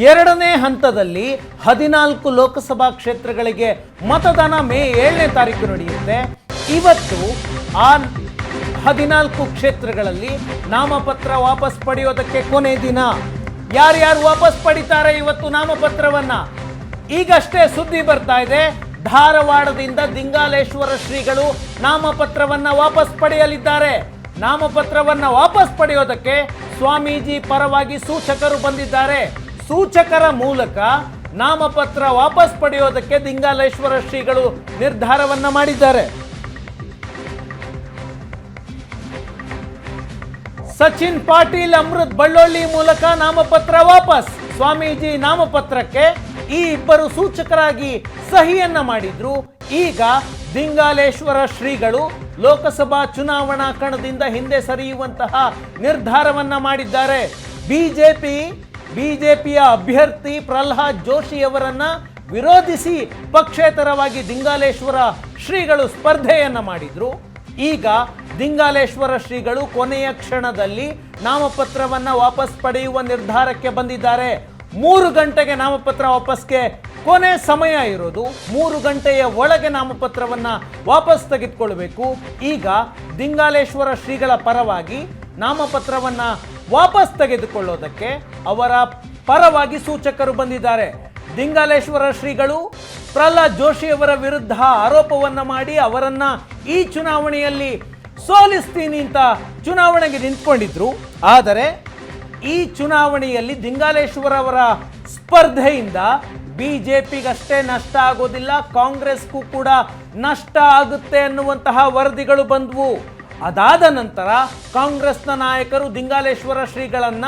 ಎರಡನೇ ಹಂತದಲ್ಲಿ 14 ಲೋಕಸಭಾ ಕ್ಷೇತ್ರಗಳಿಗೆ ಮತದಾನ ಮೇ 7ನೇ ತಾರೀಕು ನಡೆಯುತ್ತೆ. ಇವತ್ತು ಆ 14 ಕ್ಷೇತ್ರಗಳಲ್ಲಿ ನಾಮಪತ್ರ ವಾಪಸ್ ಪಡೆಯೋದಕ್ಕೆ ಕೊನೆ ದಿನ. ಯಾರ್ಯಾರು ವಾಪಸ್ ಪಡಿತಾರೆ ಇವತ್ತು ನಾಮಪತ್ರವನ್ನ? ಈಗಷ್ಟೇ ಸುದ್ದಿ ಬರ್ತಾ ಇದೆ, ಧಾರವಾಡದಿಂದ ದಿಂಗಾಲೇಶ್ವರ ಶ್ರೀಗಳು ನಾಮಪತ್ರವನ್ನ ವಾಪಸ್ ಪಡೆಯಲಿದ್ದಾರೆ. ನಾಮಪತ್ರವನ್ನ ವಾಪಸ್ ಪಡೆಯೋದಕ್ಕೆ ಸ್ವಾಮೀಜಿ ಪರವಾಗಿ ಸೂಚಕರು ಬಂದಿದ್ದಾರೆ. ಸೂಚಕರ ಮೂಲಕ ನಾಮಪತ್ರ ವಾಪಸ್ ಪಡೆಯೋದಕ್ಕೆ ದಿಂಗಾಲೇಶ್ವರ ಶ್ರೀಗಳು ನಿರ್ಧಾರವನ್ನ ಮಾಡಿದ್ದಾರೆ. ಸಚಿನ್ ಪಾಟೀಲ್ ಅಮೃತ್ ಬಳ್ಳೊಳ್ಳಿ ಮೂಲಕ ನಾಮಪತ್ರ ವಾಪಸ್. ಸ್ವಾಮೀಜಿ ನಾಮಪತ್ರಕ್ಕೆ ಈ ಇಬ್ಬರು ಸೂಚಕರಾಗಿ ಸಹಿಯನ್ನ ಮಾಡಿದ್ರು. ಈಗ ದಿಂಗಾಲೇಶ್ವರ ಶ್ರೀಗಳು ಲೋಕಸಭಾ ಚುನಾವಣಾ ಕಣದಿಂದ ಹಿಂದೆ ಸರಿಯುವಂತಹ ನಿರ್ಧಾರವನ್ನ ಮಾಡಿದ್ದಾರೆ. ಬಿಜೆಪಿಯ ಅಭ್ಯರ್ಥಿ ಪ್ರಹ್ಲಾದ್ ಜೋಶಿಯವರನ್ನ ವಿರೋಧಿಸಿ ಪಕ್ಷೇತರವಾಗಿ ದಿಂಗಾಲೇಶ್ವರ ಶ್ರೀಗಳು ಸ್ಪರ್ಧೆಯನ್ನ ಮಾಡಿದ್ರು. ಈಗ ದಿಂಗಾಲೇಶ್ವರ ಶ್ರೀಗಳು ಕೊನೆಯ ಕ್ಷಣದಲ್ಲಿ ನಾಮಪತ್ರವನ್ನ ವಾಪಸ್ ಪಡೆಯುವ ನಿರ್ಧಾರಕ್ಕೆ ಬಂದಿದ್ದಾರೆ. 3 ಗಂಟೆಗೆ ನಾಮಪತ್ರ ವಾಪಸ್ಗೆ ಕೊನೆ ಸಮಯ ಇರೋದು. 3 ಗಂಟೆಯ ಒಳಗೆ ನಾಮಪತ್ರವನ್ನ ವಾಪಸ್ ತೆಗೆದುಕೊಳ್ಬೇಕು. ಈಗ ದಿಂಗಾಲೇಶ್ವರ ಶ್ರೀಗಳ ಪರವಾಗಿ ನಾಮಪತ್ರವನ್ನ ವಾಪಸ್ ತೆಗೆದುಕೊಳ್ಳೋದಕ್ಕೆ ಅವರ ಪರವಾಗಿ ಸೂಚಕರು ಬಂದಿದ್ದಾರೆ. ದಿಂಗಾಲೇಶ್ವರ ಶ್ರೀಗಳು ಪ್ರಹ್ಲಾದ್ ಜೋಶಿಯವರ ವಿರುದ್ಧ ಆರೋಪವನ್ನ ಮಾಡಿ ಅವರನ್ನ ಈ ಚುನಾವಣೆಯಲ್ಲಿ ಸೋಲಿಸ್ತೀನಿ ಅಂತ ಚುನಾವಣೆಗೆ ನಿಂತ್ಕೊಂಡಿದ್ರು. ಆದರೆ ಈ ಚುನಾವಣೆಯಲ್ಲಿ ದಿಂಗಾಲೇಶ್ವರ ಅವರ ಸ್ಪರ್ಧೆಯಿಂದ ಬಿಜೆಪಿಗಷ್ಟೇ ನಷ್ಟ ಆಗೋದಿಲ್ಲ, ಕಾಂಗ್ರೆಸ್ಗೂ ಕೂಡ ನಷ್ಟ ಆಗುತ್ತೆ ಅನ್ನುವಂತಹ ವರದಿಗಳು ಬಂದವು. ಅದಾದ ನಂತರ ಕಾಂಗ್ರೆಸ್ನ ನಾಯಕರು ದಿಂಗಾಲೇಶ್ವರ ಶ್ರೀಗಳನ್ನ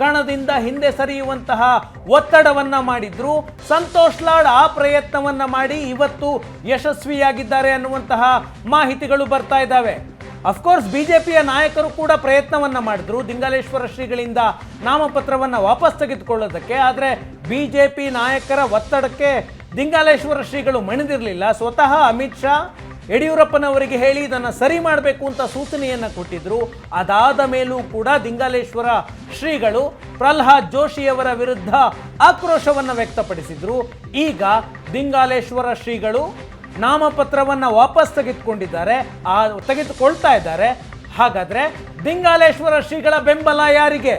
ಕಣದಿಂದ ಹಿಂದೆ ಸರಿಯುವಂತಹ ಒತ್ತಡವನ್ನ ಮಾಡಿದ್ರು. ಸಂತೋಷ್ ಲಾಡ್ ಆ ಪ್ರಯತ್ನವನ್ನ ಮಾಡಿ ಇವತ್ತು ಯಶಸ್ವಿಯಾಗಿದ್ದಾರೆ ಅನ್ನುವಂತಹ ಮಾಹಿತಿಗಳು ಬರ್ತಾ ಇದ್ದಾವೆ. ಅಫ್ಕೋರ್ಸ್ ಬಿಜೆಪಿಯ ನಾಯಕರು ಕೂಡ ಪ್ರಯತ್ನವನ್ನ ಮಾಡಿದ್ರು ದಿಂಗಾಲೇಶ್ವರ ಶ್ರೀಗಳಿಂದ ನಾಮಪತ್ರವನ್ನ ವಾಪಸ್ ತೆಗೆದುಕೊಳ್ಳೋದಕ್ಕೆ. ಆದರೆ ಬಿಜೆಪಿ ನಾಯಕರ ಒತ್ತಡಕ್ಕೆ ದಿಂಗಾಲೇಶ್ವರ ಶ್ರೀಗಳು ಮಣಿದಿರಲಿಲ್ಲ. ಸ್ವತಃ ಅಮಿತ್ ಶಾ ಯಡಿಯೂರಪ್ಪನವರಿಗೆ ಹೇಳಿ ಇದನ್ನು ಸರಿ ಮಾಡಬೇಕು ಅಂತ ಸೂಚನೆಯನ್ನು ಕೊಟ್ಟಿದ್ರು. ಅದಾದ ಮೇಲೂ ಕೂಡ ದಿಂಗಾಲೇಶ್ವರ ಶ್ರೀಗಳು ಪ್ರಹ್ಲಾದ್ ಜೋಶಿಯವರ ವಿರುದ್ಧ ಆಕ್ರೋಶವನ್ನು ವ್ಯಕ್ತಪಡಿಸಿದ್ರು. ಈಗ ದಿಂಗಾಲೇಶ್ವರ ಶ್ರೀಗಳು ನಾಮಪತ್ರವನ್ನ ವಾಪಸ್ ತೆಗೆದುಕೊಳ್ತಾ ಇದ್ದಾರೆ. ಹಾಗಾದ್ರೆ ದಿಂಗಾಲೇಶ್ವರ ಶ್ರೀಗಳ ಬೆಂಬಲ ಯಾರಿಗೆ?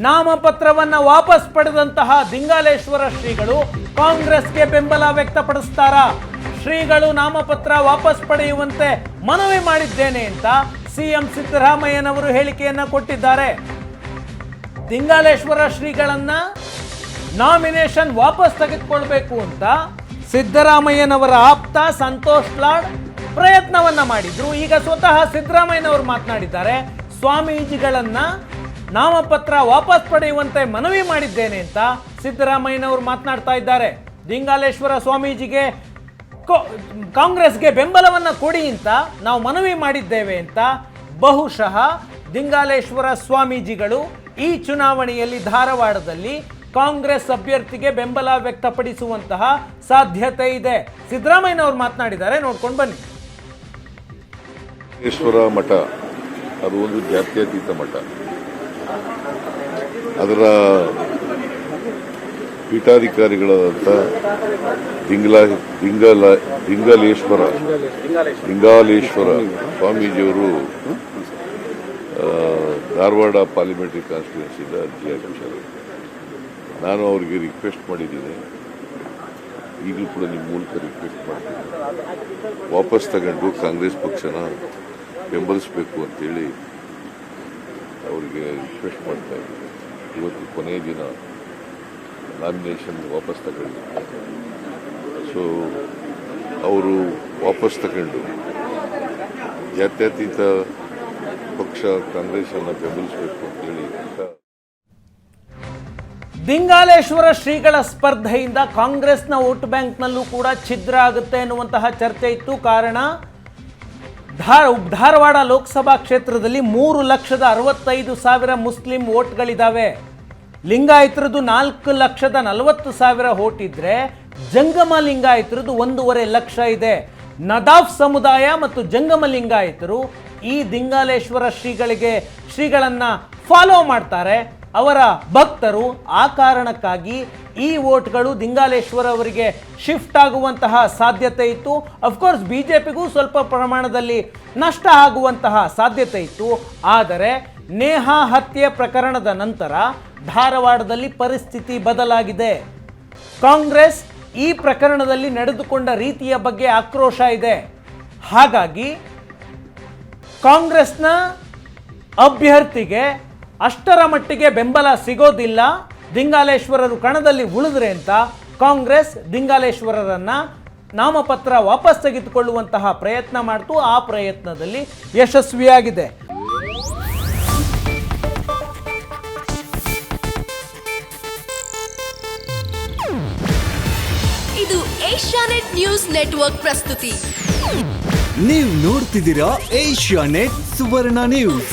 ನಾಮಪತ್ರವನ್ನ ವಾಪಸ್ ಪಡೆದಂತಹ ದಿಂಗಾಲೇಶ್ವರ ಶ್ರೀಗಳು ಕಾಂಗ್ರೆಸ್ಗೆ ಬೆಂಬಲ ವ್ಯಕ್ತಪಡಿಸ್ತಾರಾ? ಶ್ರೀಗಳು ನಾಮಪತ್ರ ವಾಪಸ್ ಪಡೆಯುವಂತೆ ಮನವಿ ಮಾಡಿದ್ದೇನೆ ಅಂತ ಸಿಎಂ ಸಿದ್ದರಾಮಯ್ಯನವರು ಹೇಳಿಕೆಯನ್ನ ಕೊಟ್ಟಿದ್ದಾರೆ. ದಿಂಗಾಲೇಶ್ವರ ಶ್ರೀಗಳನ್ನ ನಾಮಿನೇಷನ್ ವಾಪಸ್ ತೆಗೆದುಕೊಳ್ಬೇಕು ಅಂತ ಸಿದ್ದರಾಮಯ್ಯನವರ ಆಪ್ತ ಸಂತೋಷ್ ಲಾಡ್ ಪ್ರಯತ್ನವನ್ನ ಮಾಡಿದ್ರು. ಈಗ ಸ್ವತಃ ಸಿದ್ದರಾಮಯ್ಯನವರು ಮಾತನಾಡಿದ್ದಾರೆ, ಸ್ವಾಮೀಜಿಗಳನ್ನ ನಾಮಪತ್ರ ವಾಪಸ್ ಪಡೆಯುವಂತೆ ಮನವಿ ಮಾಡಿದ್ದೇನೆ ಅಂತ ಸಿದ್ದರಾಮಯ್ಯನವರು ಮಾತನಾಡ್ತಾ ಇದ್ದಾರೆ. ದಿಂಗಾಲೇಶ್ವರ ಸ್ವಾಮೀಜಿಗೆ ಕಾಂಗ್ರೆಸ್ಗೆ ಬೆಂಬಲವನ್ನ ಕೊಡಿ ಅಂತ ನಾವು ಮನವಿ ಮಾಡಿದ್ದೇವೆ ಅಂತ ಬಹುಶಃ ದಿಂಗಾಲೇಶ್ವರ ಸ್ವಾಮೀಜಿಗಳು ಈ ಚುನಾವಣೆಯಲ್ಲಿ ಧಾರವಾಡದಲ್ಲಿ ಕಾಂಗ್ರೆಸ್ ಅಭ್ಯರ್ಥಿಗೆ ಬೆಂಬಲ ವ್ಯಕ್ತಪಡಿಸುವಂತಹ ಸಾಧ್ಯತೆ ಇದೆ. ಸಿದ್ದರಾಮಯ್ಯನವರು ಮಾತನಾಡಿದ್ದಾರೆ, ನೋಡ್ಕೊಂಡು ಬನ್ನಿ. ಈಶ್ವರ ಮಠ ಅದು ಒಂದು ಜಾತ್ಯತೀತ ಮಠ. ಅದರ ಪೀಠಾಧಿಕಾರಿಗಳಾದಂಥ ದಿಂಗಾಲೇಶ್ವರ ಸ್ವಾಮೀಜಿಯವರು ಧಾರವಾಡ ಪಾರ್ಲಿಮೆಂಟರಿ ಕಾನ್ಸ್ಟಿಟ್ಯೂನ್ಸಿಯಿಂದ ಅರ್ಜಿ ಹಾಕಿದ್ದಾರೆ. ನಾನು ಅವರಿಗೆ ರಿಕ್ವೆಸ್ಟ್ ಮಾಡಿದ್ದೀನಿ, ಈಗಲೂ ಕೂಡ ನಿಮ್ಮ ಮೂಲಕ ರಿಕ್ವೆಸ್ಟ್ ಮಾಡ್ತೀನಿ, ವಾಪಸ್ ತಗೊಂಡು ಕಾಂಗ್ರೆಸ್ ಪಕ್ಷನ ಬೆಂಬಲಿಸಬೇಕು ಅಂತೇಳಿ ಅವರಿಗೆ ರಿಕ್ವೆಸ್ಟ್ ಮಾಡ್ತಾ ಇದ್ದೀನಿ. ಇವತ್ತು ಕೊನೆಯ ದಿನ ನಾಮಿನೇಷನ್ ವಾಪಸ್ ತಗೊಂಡಿದ್ದಾರೆ. ಸೊ ಅವರು ವಾಪಸ್ ತಗೊಂಡು ಜಾತ್ಯತೀತ ಪಕ್ಷ ಕಾಂಗ್ರೆಸ್ಸನ್ನು ಬೆಂಬಲಿಸಬೇಕು ಅಂತೇಳಿ ದಿಂಗಾಲೇಶ್ವರ ಶ್ರೀಗಳ ಸ್ಪರ್ಧೆಯಿಂದ ಕಾಂಗ್ರೆಸ್ನ ವೋಟ್ ಬ್ಯಾಂಕ್ನಲ್ಲೂ ಕೂಡ ಛಿದ್ರ ಆಗುತ್ತೆ ಎನ್ನುವಂತಹ ಚರ್ಚೆ ಇತ್ತು. ಕಾರಣ ಧಾರವಾಡ ಲೋಕಸಭಾ ಕ್ಷೇತ್ರದಲ್ಲಿ 3,65,000 ಮುಸ್ಲಿಂ ವೋಟ್ಗಳಿದ್ದಾವೆ. ಲಿಂಗಾಯತರದ್ದು 4,40,000 ವೋಟ್ ಇದ್ರೆ ಜಂಗಮ ಲಿಂಗಾಯತರದ್ದು 1.5 ಲಕ್ಷ ಇದೆ. ನದಾಫ್ ಸಮುದಾಯ ಮತ್ತು ಜಂಗಮ ಲಿಂಗಾಯತರು ಈ ದಿಂಗಾಲೇಶ್ವರ ಶ್ರೀಗಳನ್ನ ಫಾಲೋ ಮಾಡ್ತಾರೆ. ಅವರ ಭಕ್ತರು. ಆ ಕಾರಣಕ್ಕಾಗಿ ಈ ವೋಟ್ಗಳು ದಿಂಗಾಲೇಶ್ವರ ಅವರಿಗೆ ಶಿಫ್ಟ್ ಆಗುವಂತಹ ಸಾಧ್ಯತೆ ಇತ್ತು. ಅಫ್ಕೋರ್ಸ್ ಬಿಜೆಪಿಗೂ ಸ್ವಲ್ಪ ಪ್ರಮಾಣದಲ್ಲಿ ನಷ್ಟ ಆಗುವಂತಹ ಸಾಧ್ಯತೆ ಇತ್ತು. ಆದರೆ ನೇಹಾ ಹತ್ಯೆ ಪ್ರಕರಣದ ನಂತರ ಧಾರವಾಡದಲ್ಲಿ ಪರಿಸ್ಥಿತಿ ಬದಲಾಗಿದೆ. ಕಾಂಗ್ರೆಸ್ ಈ ಪ್ರಕರಣದಲ್ಲಿ ನಡೆದುಕೊಂಡ ರೀತಿಯ ಬಗ್ಗೆ ಆಕ್ರೋಶ ಇದೆ. ಹಾಗಾಗಿ ಕಾಂಗ್ರೆಸ್ನ ಅಭ್ಯರ್ಥಿಗೆ ಅಷ್ಟರ ಮಟ್ಟಿಗೆ ಬೆಂಬಲ ಸಿಗೋದಿಲ್ಲ, ದಿಂಗಾಲೇಶ್ವರರು ಕಣದಲ್ಲಿ ಉಳಿದ್ರೆ ಅಂತ ಕಾಂಗ್ರೆಸ್ ದಿಂಗಾಲೇಶ್ವರರನ್ನ ನಾಮಪತ್ರ ವಾಪಸ್ ತೆಗೆದುಕೊಳ್ಳುವಂತಹ ಪ್ರಯತ್ನ ಮಾಡ್ತು. ಆ ಪ್ರಯತ್ನದಲ್ಲಿ ಯಶಸ್ವಿಯಾಗಿದೆ. ಇದು ಏಷ್ಯಾನೆಟ್ ನ್ಯೂಸ್ ನೆಟ್ವರ್ಕ್ ಪ್ರಸ್ತುತಿ. ನೀವು ನೋಡ್ತಿದ್ದೀರಾ ಏಷ್ಯಾನೆಟ್ ಸುವರ್ಣ ನ್ಯೂಸ್.